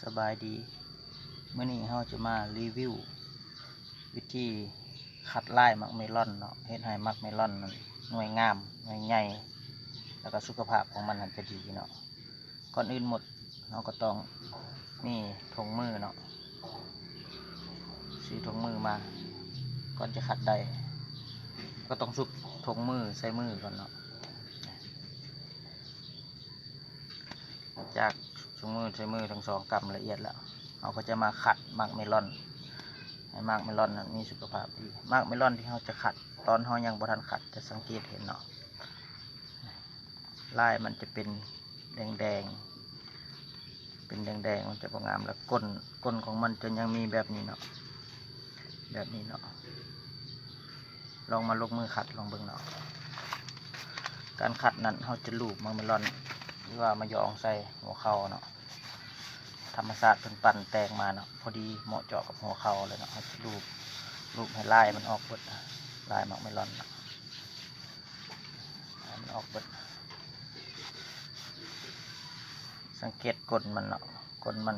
สบายดีเมื่อนี้เราจะมารีวิววิธีคัดลายมักเมลอนเนาะเฮ็ดให้มักเมลอนมันหน่วยงามหน่วยใหญ่แล้วก็สุขภาพของมันจะดีเนาะก่อนอื่นหมดเราก็ต้องนี่ถุงมือเนาะซื้อถุงมือมาก่อนจะคัดได้ก็ต้องซุกถุงมือใส่มือก่อนเนาะจากถุงมือใส่มือทั้งสองกำละเอียดแล้วเราก็จะมาขัดมักเมลอนให้มักเมลอนนั้นมีสุขภาพดีมักเมลอนที่เราจะขัดตอนเรายังบ่ทันขัดจะสังเกตเห็นเนาะลายมันจะเป็นแดงมันจะงามแล้วก้นของมันจะยังมีแบบนี้เนาะลองมาลงมือขัดลองเบิ่งเนาะการขัดนั้นเราจะลูบมักเมลอนหรือว่ามายองใส่หัวเข่าเนาะธรรมชาติเป็นปั่นแตกมาเนาะพอดีเหมาะเจาะกับหัวเข่าเลยเนาะเราจะลูบให้ลายมันออกเบิดลายมักเมลอนเนาะมันออกเบิดสังเกตก้นมันเนาะก้นมัน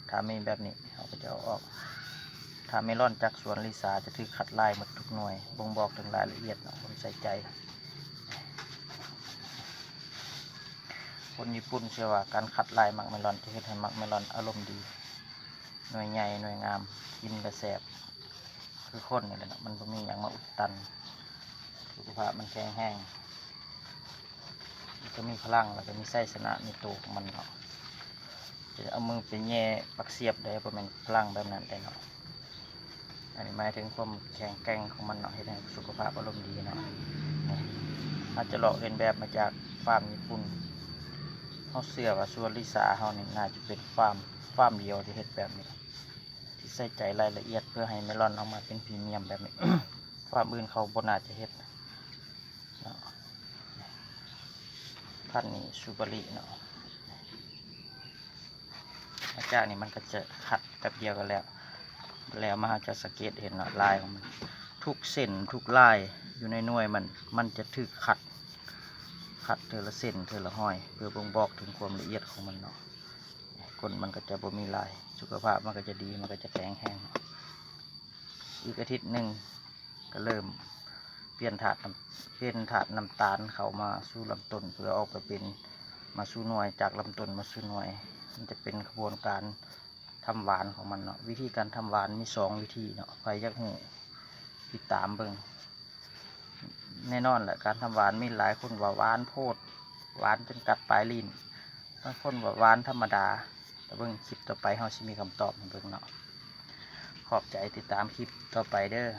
ถ้ามีแบบนี้เราก็จะเอาออกถ้าเมลอนจากสวนลิสาจะถือขัดลายหมดทุกหน่วยบ่งบอกถึงรายละเอียดเนาะผมใส่ใจคนญี่ปุ่นเชื่อว่าการขัดลายมักเมลอนจะเฮ็ดให้มักเมลอนอารมณ์ดีหน่วยใหญ่หน่วยงามกินกระแสบคือคนนี่แหละเนาะมันบ่มีอย่างมาอุดตันสุขภาพมันแข็งแรงมันก็มีพลังแล้วก็มีไส้ชนะในตัวของมันเนาะจะเอามือไปแย่ปักเสียบได้ประมาณพลังแบบนั้นได้เนาะอันนี้หมายถึงความแข็งแกร่งของมันเนาะให้ได้สุขภาพอารมณ์ดีเนาะอาจจะหลอกเลียนแบบมาจากฟาร์มญี่ปุ่นเขาเชื่อว่าสวนลิสาเขานี่น่าจะเป็นฟาร์มเดียวที่เฮ็ดแบบนี้ที่ใส่ใจรายละเอียดเพื่อให้เมลอนออกมาเป็นพรีเมียมแบบนี้ ฟาร์มอื่นเขาบ่น่าจะเฮ็ดพันธุ์นี้ชูบาริเนาะอาจารย์นี่มันก็จะขัดแบบเดียวกันแล้วมาจะสังเกตเห็นเนาะลายของมันทุกเส้นทุกลายอยู่ในหน่วยมันจะถูกขัดเธอละเส้นเธอละห้อยเพื่อบ่งบอกถึงความละเอียดของมันเนาะก้นมันก็จะบ่มีลายสุขภาพมันก็จะดีมันก็จะแข็งแรงอีกอาทิตย์หนึ่งก็เริ่มเปลี่ยนถาดน้ำตาลเข้ามาสู่ลำต้นเพื่อออกไปเป็นมาสู่หน่วยจากลำต้นมาสู่หน่วยมันจะเป็นกระบวนการทำหวานของมันเนาะวิธีการทำหวานมี2วิธีเนาะใครอยากรู้ติดตามเบิ่งแน่นอนแหละการทำหวานมีหลายคนว่าหวานโพดหวานจนกัดปลายลิ้นบางคนว่าหวานธรรมดาแต่เบิ่งคลิปต่อไปเราสิมีคำตอบให้เบิ่งเนาะขอบใจติดตามคลิปต่อไปเด้อ